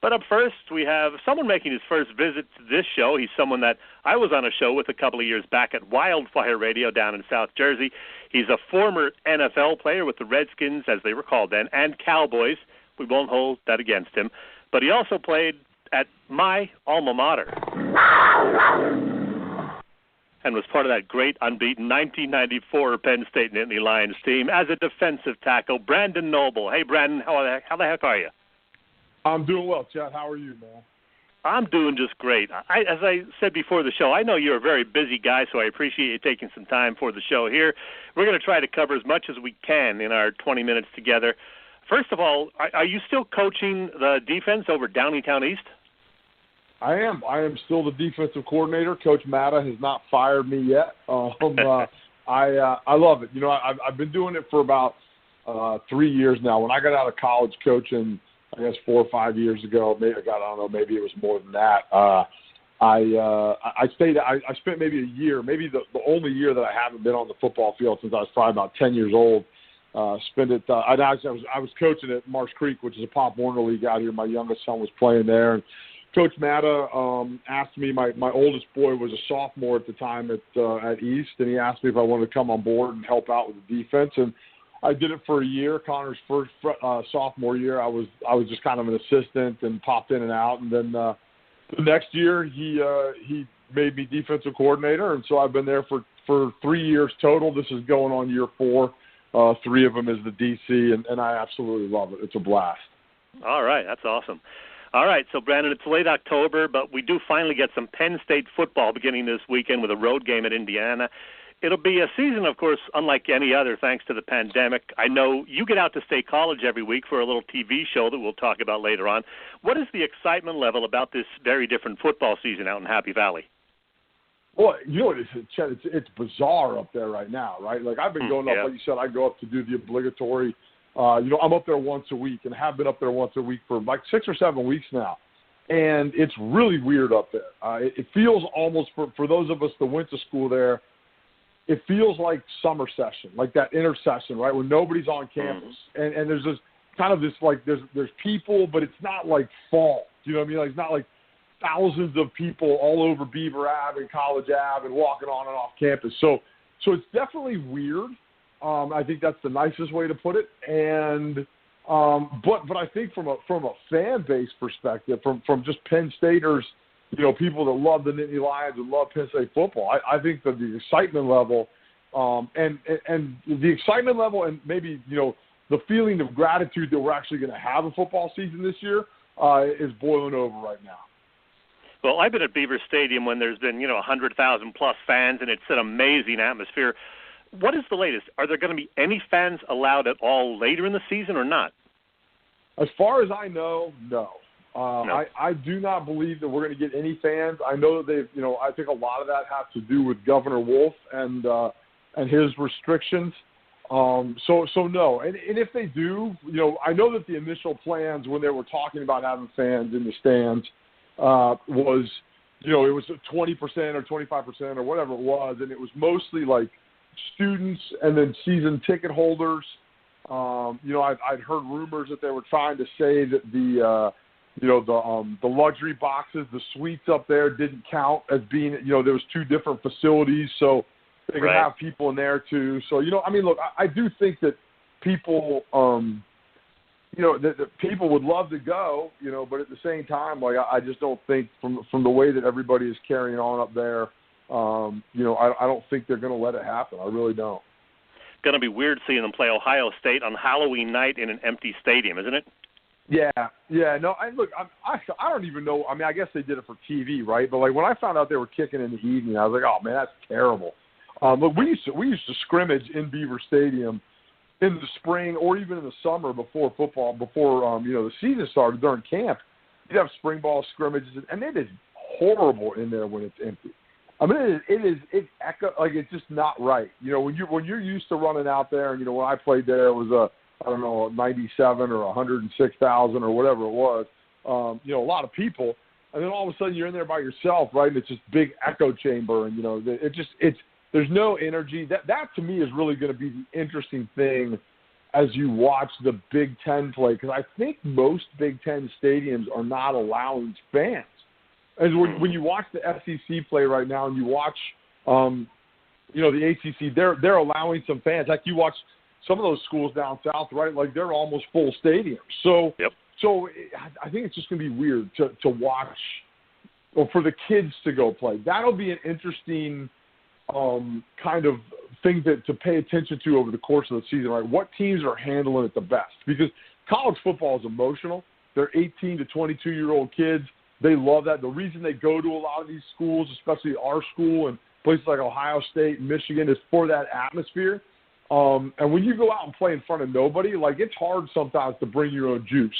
But up first, we have someone making his first visit to this show. He's someone that I was on a show with a couple of years back at Wildfire Radio down in South Jersey. He's a former NFL player with the Redskins, as they were called then, and Cowboys. We won't hold that against him. But he also played at my alma mater and was part of that great unbeaten 1994 Penn State Nittany Lions team as a defensive tackle. Brandon Noble. Hey, Brandon, how the heck are you? I'm doing well, Chet. How are you, man? I'm doing just great. As I said before the show, I know you're a very busy guy, so I appreciate you taking some time for the show here. We're going to try to cover as much as we can in our 20 minutes together. First of all, are you still coaching the defense over Downingtown East? I am. I am still the defensive coordinator. Coach Matta has not fired me yet. I love it. You know, I've been doing it for about 3 years now. When I got out of college coaching, I guess 4 or 5 years ago, maybe it was more than that. I spent maybe a year, maybe the only year that I haven't been on the football field since I was probably about 10 years old. I was coaching at Marsh Creek, which is a Pop Warner League out here. My youngest son was playing there, and Coach Matta asked me. My oldest boy was a sophomore at the time at East, and he asked me if I wanted to come on board and help out with the defense. And I did it for a year. Connor's first sophomore year, I was just kind of an assistant and popped in and out. And then the next year, he made me defensive coordinator, and so I've been there for 3 years total. This is going on year 4. 3 of them is the DC, and I absolutely love it. It's a blast. All right, that's awesome. All right, so Brandon, it's late October, but we do finally get some Penn State football beginning this weekend with a road game at Indiana. It'll be a season, of course, unlike any other, thanks to the pandemic. I know you get out to State College every week for a little TV show that we'll talk about later on. What is the excitement level about this very different football season out in Happy Valley? Well, you know what it is, Chet, it's bizarre up there right now, right? Like, I've been going up, like you said, I go up to do the obligatory. I'm up there once a week and have been up there once a week for like 6 or 7 weeks now. And it's really weird up there. It feels almost, for those of us that went to school there, it feels like summer session, like that intersession, right, when nobody's on campus. And there's this kind of this, like, there's people, but it's not like fall. You know what I mean? Like, it's not like thousands of people all over Beaver Ave and College Ave and walking on and off campus. So it's definitely weird. I think that's the nicest way to put it. And but I think from a fan base perspective, from just Penn Staters, you know, people that love the Nittany Lions and love Penn State football, I think that the excitement level and the excitement level and maybe, you know, the feeling of gratitude that we're actually going to have a football season this year is boiling over right now. Well, I've been at Beaver Stadium when there's been, 100,000 plus fans, and it's an amazing atmosphere. What is the latest? Are there going to be any fans allowed at all later in the season or not? As far as I know, no. No. I do not believe that we're going to get any fans. I know that they've, I think a lot of that has to do with Governor Wolf and his restrictions. So no. And if they do, I know that the initial plans when they were talking about having fans in the stands was, it was 20% or 25% or whatever it was, and it was mostly like students and then season ticket holders. I'd heard rumors that they were trying to say that the luxury boxes, the suites up there didn't count as being, there was 2 different facilities, so they could have people in there too. So, look, I do think that people, that people would love to go, but at the same time, like, I just don't think from the way that everybody is carrying on up there, I don't think they're going to let it happen. I really don't. Going to be weird seeing them play Ohio State on Halloween night in an empty stadium, isn't it? Yeah. No, I don't even know. I mean, I guess they did it for TV, right? But like when I found out they were kicking in the evening, I was like, oh man, that's terrible. Look, we used to scrimmage in Beaver Stadium in the spring or even in the summer before football, before the season started during camp. You'd have spring ball scrimmages, and it is horrible in there when it's empty. I mean, it's it's just not right. When you're used to running out there, and when I played there, it was a 97 or 106,000 or whatever it was. A lot of people, and then all of a sudden you're in there by yourself, right? And it's just big echo chamber, and there's no energy. That to me is really going to be the interesting thing as you watch the Big Ten play, because I think most Big Ten stadiums are not allowing fans. And when you watch the SEC play right now and you watch, the ACC, they're allowing some fans. Like you watch some of those schools down south, right? Like they're almost full stadiums. So, So I think it's just going to be weird to watch, or for the kids to go play. That'll be an interesting kind of thing to pay attention to over the course of the season, right? What teams are handling it the best? Because college football is emotional. They're 18 to 22-year-old kids. They love that. The reason they go to a lot of these schools, especially our school and places like Ohio State and Michigan, is for that atmosphere. And when you go out and play in front of nobody, like it's hard sometimes to bring your own juice.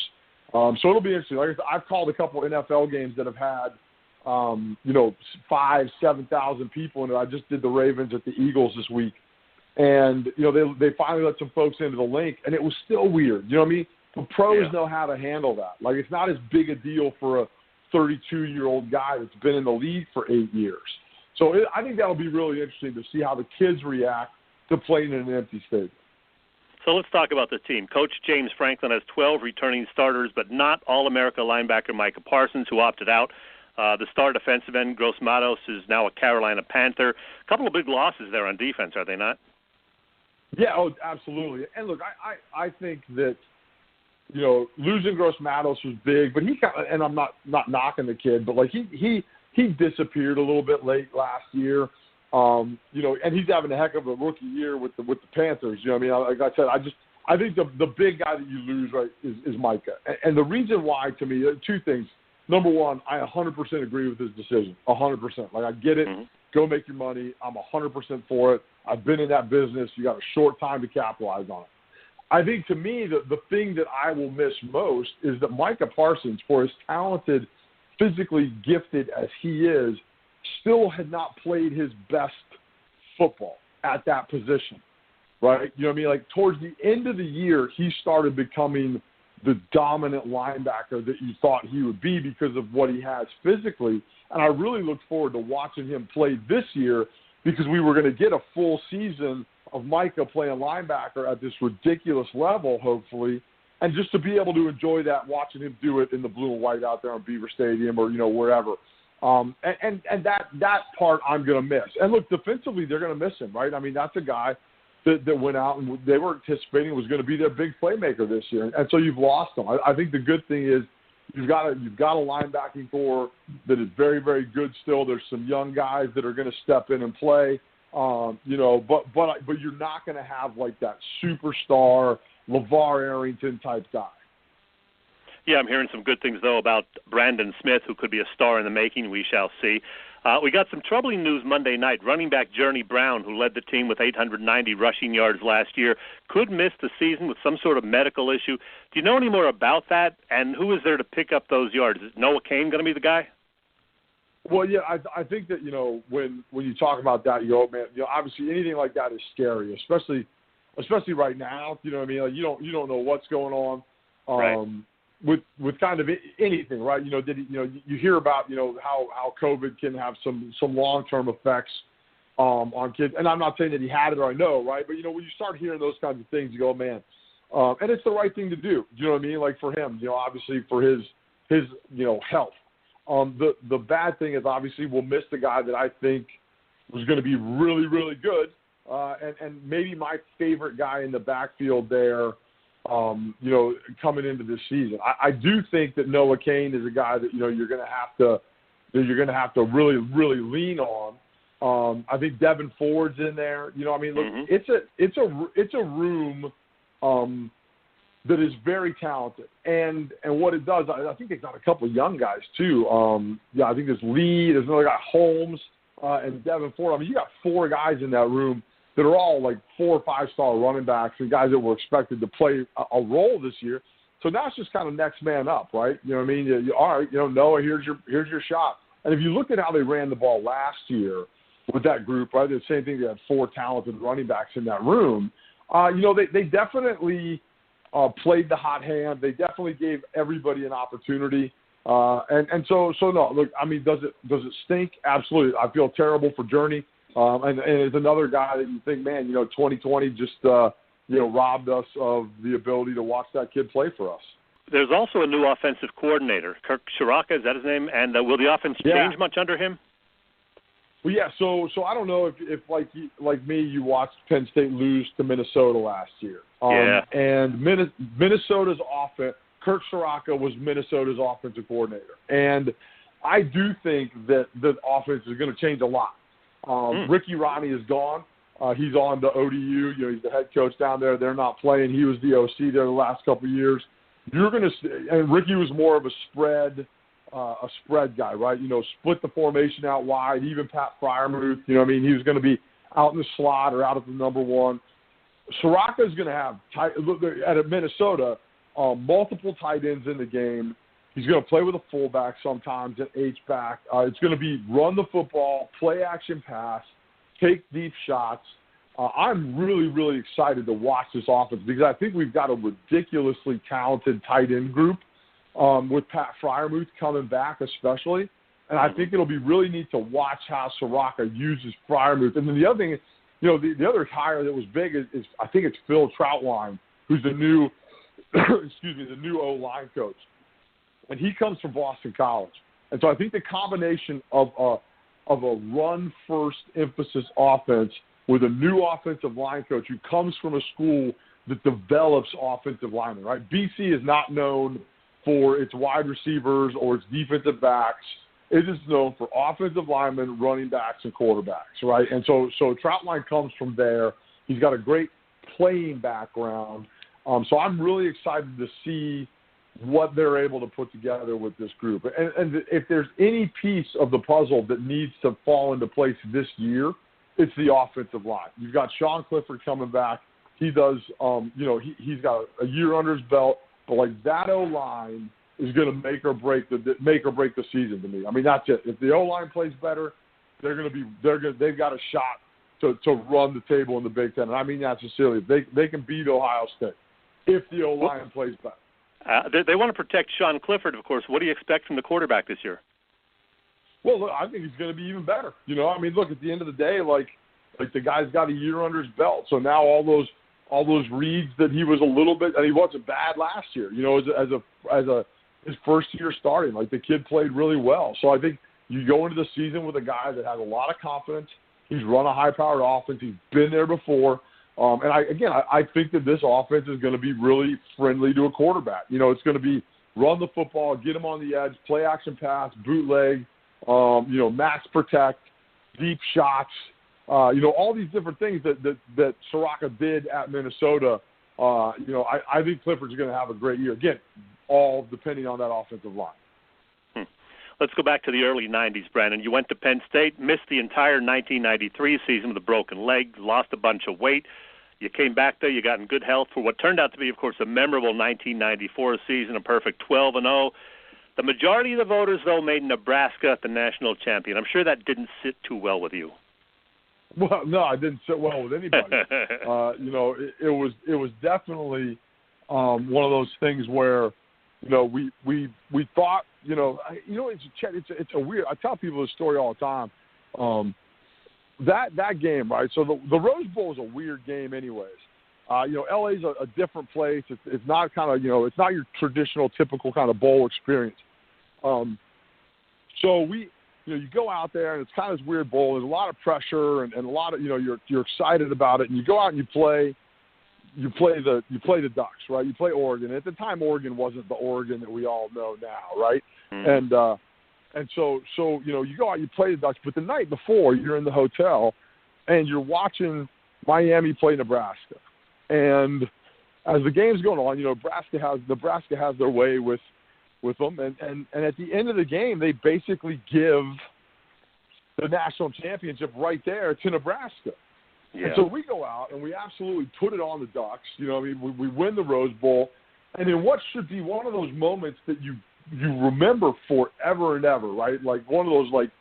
So it'll be interesting. Like I said, I've called a couple NFL games that have had 5,000-7,000 people in it. I just did the Ravens at the Eagles this week. And, they finally let some folks into the link, and it was still weird. You know what I mean? The pros know how to handle that. Like, it's not as big a deal for a 32-year-old guy that's been in the league for 8 years. So I think that'll be really interesting to see how the kids react to playing in an empty stadium. So let's talk about the team. Coach James Franklin has 12 returning starters, but not All-America linebacker Micah Parsons, who opted out. The star defensive end, Gross Matos, is now a Carolina Panther. A couple of big losses there on defense, are they not? Yeah, absolutely. And look, I think that, losing Gross Matos was big, but he and I'm not knocking the kid, but like he disappeared a little bit late last year. And he's having a heck of a rookie year with the Panthers. You know what I mean? Like I said, I think the big guy that you lose, right, is Micah. And the reason why, to me, two things. Number one, I 100% agree with his decision. 100%. Like, I get it. Mm-hmm. Go make your money. I'm 100% for it. I've been in that business. You got a short time to capitalize on it. I think, to me, the thing that I will miss most is that Micah Parsons, for as talented, physically gifted as he is, still had not played his best football at that position, right? You know what I mean? Like, towards the end of the year, he started becoming the dominant linebacker that you thought he would be because of what he has physically. And I really look forward to watching him play this year because we were going to get a full season of Micah playing linebacker at this ridiculous level, hopefully, and just to be able to enjoy that, watching him do it in the blue and white out there on Beaver Stadium or, wherever. And that part I'm going to miss. And look, defensively, they're going to miss him, right? I mean, that's a guy that went out and they were anticipating was going to be their big playmaker this year. And so you've lost him. I think the good thing is you've got a linebacking core that is very, very good still. There's some young guys that are going to step in and play, but you're not going to have like that superstar LeVar Arrington type guy. Yeah, I'm hearing some good things, though, about Brandon Smith, who could be a star in the making. We shall see. We got some troubling news Monday night. Running back Journey Brown, who led the team with 890 rushing yards last year, could miss the season with some sort of medical issue. Do you know any more about that? And who is there to pick up those yards? Is Noah Cain going to be the guy? Well, yeah, I think that, when you talk about that, man, obviously anything like that is scary, especially right now. You know what I mean? Like, you don't know what's going on. Right. With kind of anything, right? You hear about, how COVID can have some long-term effects on kids. And I'm not saying that he had it or I know, right? But, when you start hearing those kinds of things, you go, man. And it's the right thing to do. You know what I mean? Like for him, obviously for his health. The bad thing is obviously we'll miss the guy that I think was going to be really, really good. And maybe my favorite guy in the backfield there, coming into this season. I do think that Noah Cain is a guy that, you're going to have to really, really lean on. I think Devin Ford's in there. Look, it's a room that is very talented. And what it does, I think they got a couple of young guys too. I think there's Lee, there's another guy, Holmes, and Devin Ford. I mean, you got 4 guys in that room that are all like 4 or 5-star running backs and guys that were expected to play a role this year. So now it's just kind of next man up, right? You know what I mean? All right, Noah, here's your shot. And if you look at how they ran the ball last year with that group, right, the same thing, they had 4 talented running backs in that room. They definitely played the hot hand. They definitely gave everybody an opportunity. And so no, look, I mean, does it stink? Absolutely. I feel terrible for Journey. And it's another guy that you think, man, 2020 just robbed us of the ability to watch that kid play for us. There's also a new offensive coordinator, Kirk Ciarrocca, is that his name? And will the offense change much under him? Well, yeah. So I don't know if like me, you watched Penn State lose to Minnesota last year. And Minnesota's offense, Kirk Ciarrocca was Minnesota's offensive coordinator, and I do think that the offense is going to change a lot. Ricky Ronnie is gone. He's on to ODU. He's the head coach down there. They're not playing. He was the OC there the last couple of years. You're going to, and Ricky was more of a spread guy, right? Split the formation out wide. Even Pat Freiermuth, he was going to be out in the slot or out at the number one. Ciarrocca is going to have at Minnesota multiple tight ends in the game. He's going to play with a fullback sometimes, an H-back. It's going to be run the football, play action pass, take deep shots. I'm really, really excited to watch this offense because I think we've got a ridiculously talented tight end group with Pat Freiermuth coming back especially. And I think it'll be really neat to watch how Ciarrocca uses Freiermuth. And then the other thing, the other hire that was big is I think it's Phil Troutline, who's the new the new O-line coach. And he comes from Boston College. And so I think the combination of a run-first emphasis offense with a new offensive line coach who comes from a school that develops offensive linemen, right? BC is not known for its wide receivers or its defensive backs. It is known for offensive linemen, running backs, and quarterbacks, right? And so Troutline comes from there. He's got a great playing background. So I'm really excited to see what they're able to put together with this group. And if there's any piece of the puzzle that needs to fall into place this year, it's the offensive line. You've got Sean Clifford coming back. He does, he's got a year under his belt, but like that O-line is going to make or break the season to me. I mean, that's it. If the O-line plays better, they've got a shot to run the table in the Big Ten. And I mean that sincerely. They can beat Ohio State if the O-line plays better. They want to protect Sean Clifford, of course. What do you expect from the quarterback this year? Well, look, I think he's going to be even better. I mean, look, at the end of the day, like the guy's got a year under his belt. So now all those reads that he was a little bit, and he wasn't bad last year. As his first year starting, like the kid played really well. So I think you go into the season with a guy that has a lot of confidence. He's run a high-powered offense. He's been there before. And I think that this offense is going to be really friendly to a quarterback. It's going to be run the football, get him on the edge, play action pass, bootleg, max protect, deep shots, all these different things that Ciarrocca did at Minnesota. I think Clifford's going to have a great year. Again, all depending on that offensive line. Let's go back to the early 90s, Brandon. You went to Penn State, missed the entire 1993 season with a broken leg, lost a bunch of weight. You came back there, you got in good health for what turned out to be, of course, a memorable 1994 season, a perfect 12-0. The majority of the voters, though, made Nebraska the national champion. I'm sure that didn't sit too well with you. Well, no, it didn't sit well with anybody. It was definitely one of those things where, we thought, it's a weird. I tell people this story all the time. That game, right? So the Rose Bowl is a weird game, anyways. LA's a different place. It's not kind of it's not your traditional, typical kind of bowl experience. So you go out there and it's kind of this weird bowl. There's a lot of pressure and a lot of you're excited about it, and you go out and you play the Ducks, right? You play Oregon. At the time, Oregon wasn't the Oregon that we all know now, right? Mm-hmm. And so you go out, you play the Ducks, but the night before you're in the hotel and you're watching Miami play Nebraska. And as the game's going on, Nebraska has their way with them, and at the end of the game, they basically give the national championship right there to Nebraska. Yeah. And so we go out and we absolutely put it on the Ducks. We win the Rose Bowl, and in what should be one of those moments that you remember forever and ever, right? Like one of those like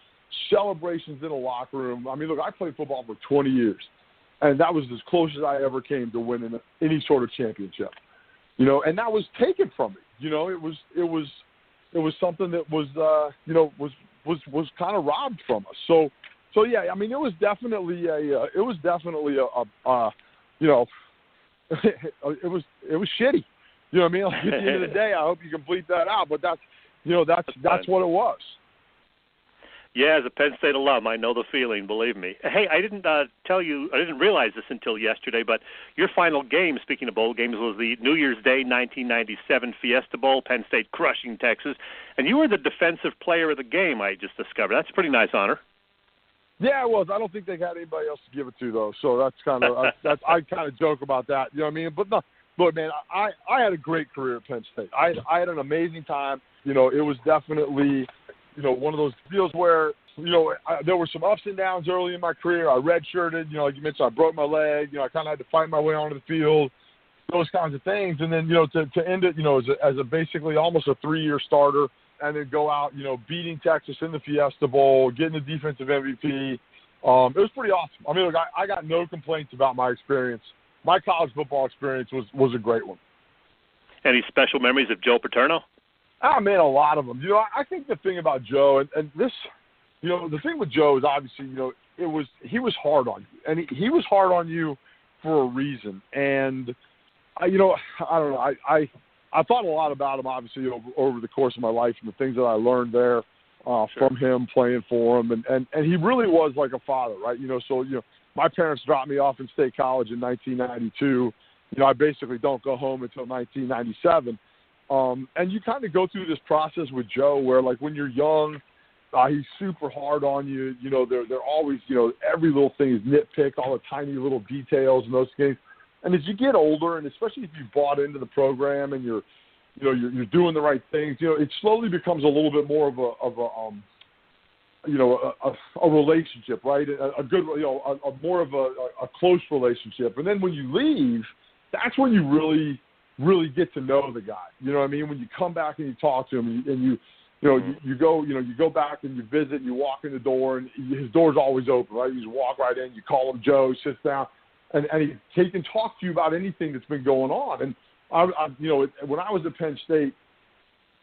celebrations in a locker room. I mean, look, I played football for 20 years, and that was as close as I ever came to winning any sort of championship. And that was taken from me. It was something that was was kind of robbed from us. So yeah, I mean, it was definitely a it was shitty. You know what I mean? Like, at the end of the day, I hope you complete that out. But that's what it was. Yeah, as a Penn State alum, I know the feeling, believe me. Hey, I didn't realize this until yesterday, but your final game, speaking of bowl games, was the New Year's Day 1997 Fiesta Bowl, Penn State crushing Texas, and you were the defensive player of the game, I just discovered. That's a pretty nice honor. Yeah, it was. I don't think they had anybody else to give it to, though, so that's kind of I kind of joke about that, you know what I mean? But no, look, man, I had a great career at Penn State. I had an amazing time. You know, it was definitely – one of those deals where, there were some ups and downs early in my career. I redshirted, like you mentioned, I broke my leg. I kind of had to fight my way onto the field, those kinds of things. And then, to end it, as a basically almost a 3-year starter, and then go out, beating Texas in the Fiesta Bowl, getting the defensive MVP. It was pretty awesome. I mean, look, I got no complaints about my experience. My college football experience was a great one. Any special memories of Joe Paterno? Oh, man, a lot of them. I think the thing about Joe, and this, the thing with Joe is obviously, he was hard on you. And he was hard on you for a reason. And, I don't know, I thought a lot about him, obviously, over the course of my life and the things that I learned there from him, playing for him. And he really was like a father, right? So, my parents dropped me off in State College in 1992. I basically don't go home until 1997. And you kind of go through this process with Joe where, like, when you're young, he's super hard on you. They're always, every little thing is nitpicked, all the tiny little details and those things. And as you get older, and especially if you bought into the program and you're doing the right things, it slowly becomes a little bit more of a relationship, right? A good, more of a close relationship. And then when you leave, that's when you really get to know the guy. You know what I mean? When you come back and you talk to him, and you go back and you visit, and you walk in the door, and his door's always open, right? You just walk right in, you call him Joe, he sits down, and he can talk to you about anything that's been going on. And when I was at Penn State,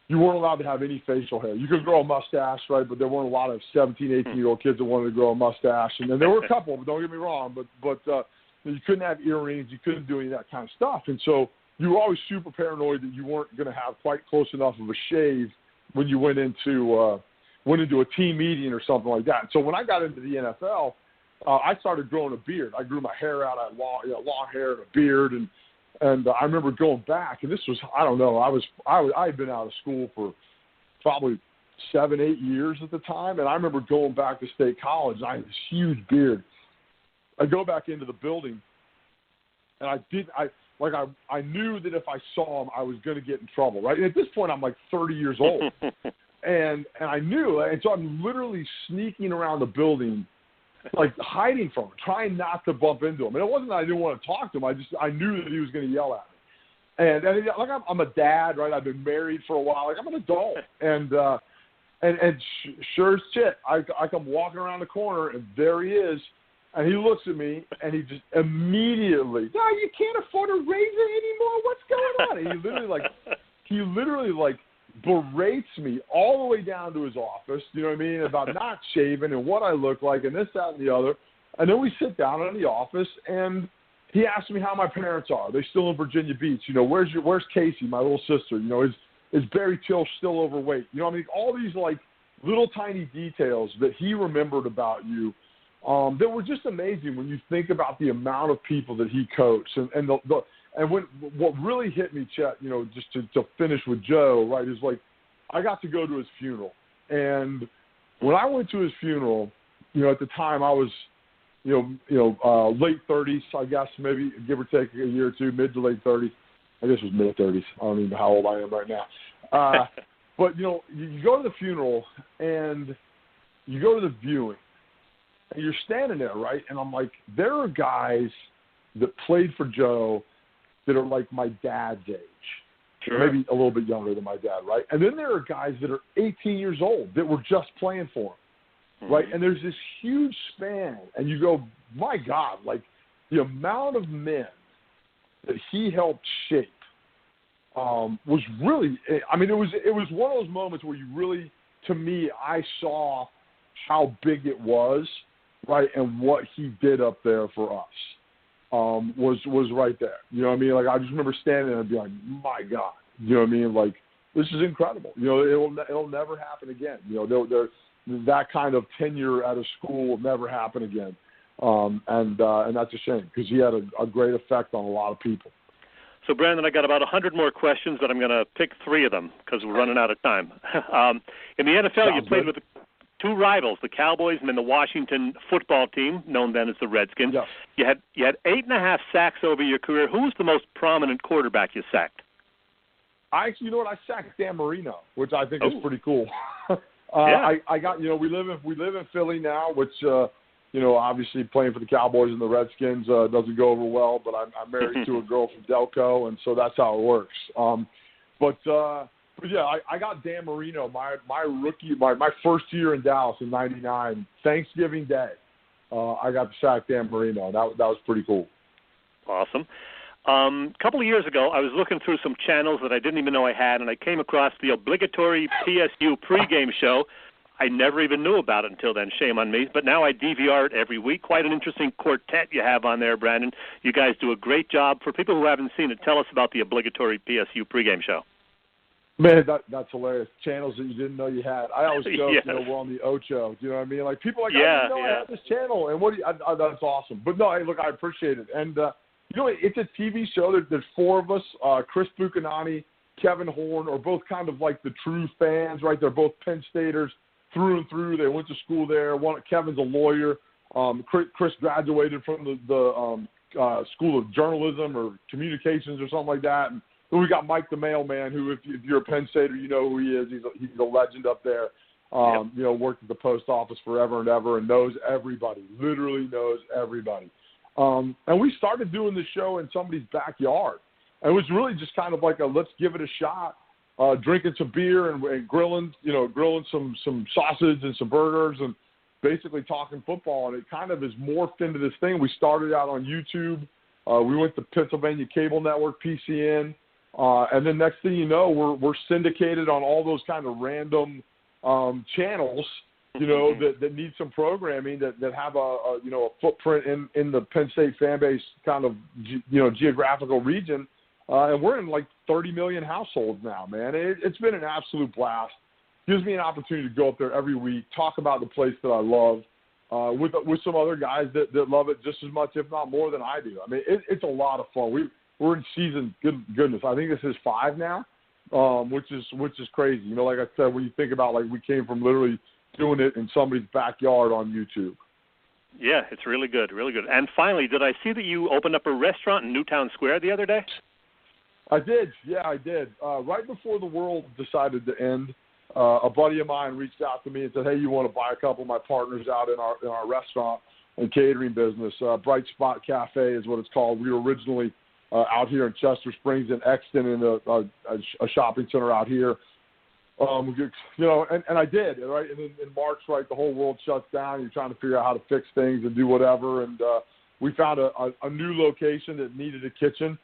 you weren't allowed to have any facial hair. You could grow a mustache, right? But there weren't a lot of 17, 18-year-old kids that wanted to grow a mustache. And then there were a couple, but don't get me wrong. But you couldn't have earrings. You couldn't do any of that kind of stuff. And so you were always super paranoid that you weren't going to have quite close enough of a shave when you went into a team meeting or something like that. And so when I got into the NFL, I started growing a beard. I grew my hair out. I had long hair and a beard, and I remember going back, and this was, I don't know, I had been out of school for probably 7-8 years at the time, and I remember going back to State College, and I had this huge beard. I go back into the building, and I knew that if I saw him, I was going to get in trouble, right? And at this point, I'm like 30 years old, and I knew, and so I'm literally sneaking around the building, like hiding from him, trying not to bump into him. And it wasn't that I didn't want to talk to him. I knew that he was going to yell at me. And like I'm a dad, right? I've been married for a while. Like I'm an adult. And sure as shit, I come walking around the corner, and there he is. And he looks at me, and he just immediately, no, you can't afford a razor anymore. What's going on? And he literally berates me all the way down to his office, you know what I mean, about not shaving and what I look like and this, that, and the other. And then we sit down in the office, and he asks me how my parents are. Are they still in Virginia Beach? Where's Casey, my little sister? Is Barry Till still overweight? I mean, all these little tiny details that he remembered about you that were just amazing when you think about the amount of people that he coached. And what really hit me, Chet, just to finish with Joe, right, is I got to go to his funeral. And when I went to his funeral, at the time I was, late 30s, I guess, maybe give or take a year or two, mid to late 30s. I guess it was mid 30s. I don't even know how old I am right now. But, you go to the funeral and you go to the viewing and you're standing there, right? And I'm like, there are guys that played for Joe that are like my dad's age, sure, maybe a little bit younger than my dad, right? And then there are guys that are 18 years old that were just playing for him, right? And there's this huge span, and you go, my God, the amount of men that he helped shape was really, I mean, it was one of those moments where you really, to me, I saw how big it was, right, and what he did up there for us. was right there. You know what I mean? Like, I just remember standing there and being like, my God. You know what I mean? Like, this is incredible. You know, it'll never happen again. You know, that kind of tenure at a school will never happen again. And that's a shame because he had a great effect on a lot of people. So, Brandon, I got about 100 more questions, but I'm going to pick 3 of them because we're running out of time. In the NFL, you played with 2 rivals, the Cowboys and then the Washington football team, known then as the Redskins. Yeah. You had 8.5 sacks over your career. Who was the most prominent quarterback you sacked? I sacked Dan Marino, which I think is pretty cool. Yeah. I got, you know, we live in Philly now, which, you know, obviously playing for the Cowboys and the Redskins doesn't go over well, but I'm married to a girl from Delco, and so that's how it works. But yeah, I got Dan Marino, my first year in Dallas in '99, Thanksgiving Day. I got to sack Dan Marino. That was pretty cool. Awesome. A couple of years ago, I was looking through some channels that I didn't even know I had, and I came across the Obligatory PSU Pregame Show. I never even knew about it until then. Shame on me. But now I DVR it every week. Quite an interesting quartet you have on there, Brandon. You guys do a great job. For people who haven't seen it, tell us about the Obligatory PSU Pregame Show. Man, that's hilarious. Channels that you didn't know you had. I always joke, Yes. you know, we're on the Ocho. Do you know what I mean? Like, people are like, Yeah, I didn't know I had this channel. And that's awesome. But no, hey, look, I appreciate it. And, you know, it's a TV show. There's 4 of us. Chris Buchanani, Kevin Horn are both kind of like the true fans, right? They're both Penn Staters through and through. They went to school there. Kevin's a lawyer. Chris graduated from the School of Journalism or Communications or something like that. And then we got Mike the Mailman, who, if you're a Penn Stater, you know who he is. He's a legend up there. You know, worked at the post office forever and ever and knows everybody, literally knows everybody. And we started doing the show in somebody's backyard. And it was really just kind of like let's give it a shot, drinking some beer and grilling some sausage and some burgers and basically talking football. And it kind of has morphed into this thing. We started out on YouTube. We went to Pennsylvania Cable Network, PCN. And then next thing you know, we're syndicated on all those kind of random channels, you know, that need some programming that have a footprint in the Penn State fan base kind of, geographical region. And we're in like 30 million households now, man. It's been an absolute blast. Gives me an opportunity to go up there every week, talk about the place that I love, with some other guys that love it just as much, if not more than I do. I mean, it's a lot of fun. We're in season, goodness, I think this is 5 now, which is crazy. You know, like I said, when you think about, like, we came from literally doing it in somebody's backyard on YouTube. Yeah, it's really good, really good. And finally, did I see that you opened up a restaurant in Newtown Square the other day? I did. Yeah, I did. Right before the world decided to end, a buddy of mine reached out to me and said, "Hey, you want to buy a couple of my partners out in our restaurant and catering business? Bright Spot Cafe is what it's called. We were originally out here in Chester Springs and Exton in a shopping center out here. And I did, right? And in March, right, the whole world shuts down. You're trying to figure out how to fix things and do whatever. And we found a new location that needed a kitchen.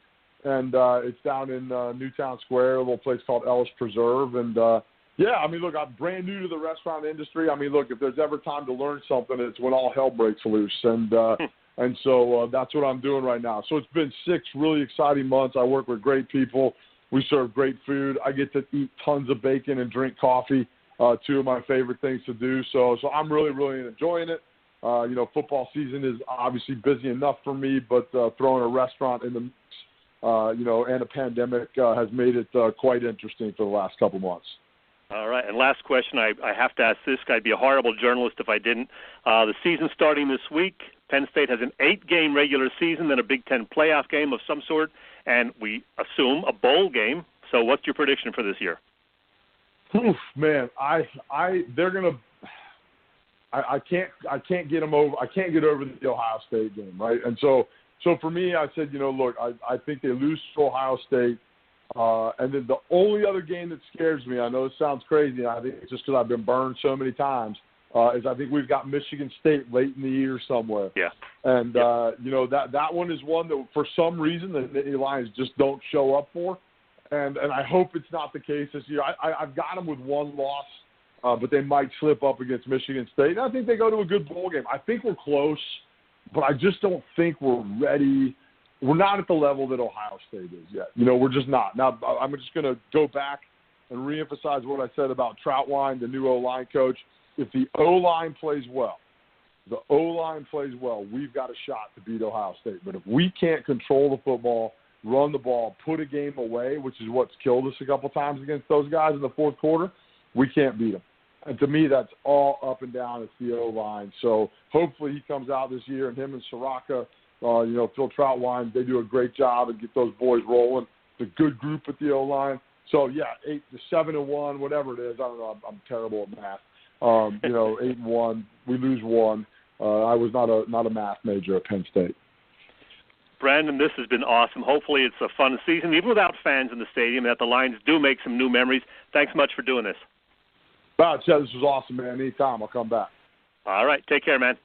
And it's down in Newtown Square, a little place called Ellis Preserve. And, I mean, look, I'm brand new to the restaurant industry. I mean, look, if there's ever time to learn something, it's when all hell breaks loose. And so that's what I'm doing right now. So it's been 6 really exciting months. I work with great people. We serve great food. I get to eat tons of bacon and drink coffee, 2 of my favorite things to do. So I'm really, really enjoying it. Football season is obviously busy enough for me, but throwing a restaurant in the mix, and a pandemic has made it quite interesting for the last couple months. All right, and last question, I have to ask this. I'd be a horrible journalist if I didn't. The season's starting this week. Penn State has an 8-game regular season, then a Big Ten playoff game of some sort, and we assume a bowl game. So what's your prediction for this year? Oof, man, I can't get them over. I can't get over the Ohio State game, right? And so for me, I said, look, I think they lose to Ohio State. And then the only other game that scares me, I know it sounds crazy, I think it's just because I've been burned so many times, is I think we've got Michigan State late in the year somewhere. Yeah. And, that one is one that for some reason the Nittany Lions just don't show up for. And I hope it's not the case this year. I've got them with 1 loss, but they might slip up against Michigan State. And I think they go to a good bowl game. I think we're close. but I just don't think we're ready. We're not at the level that Ohio State is yet. We're just not. Now, I'm just going to go back and reemphasize what I said about Troutwine, the new O-line coach. If the O-line plays well, we've got a shot to beat Ohio State. But if we can't control the football, run the ball, put a game away, which is what's killed us a couple times against those guys in the fourth quarter, we can't beat them. And to me, that's all up and down. It's the O-line. So hopefully he comes out this year, and him and Soraka, Phil Troutwine, they do a great job and get those boys rolling. It's a good group at the O-line. So, 7-1, whatever it is. I don't know. I'm terrible at math. 8-1, we lose one. I was not a math major at Penn State. Brandon, this has been awesome. Hopefully it's a fun season, even without fans in the stadium, that the Lions do make some new memories. Thanks much for doing this. Wow, Chet, this was awesome, man. Anytime, I'll come back. All right. Take care, man.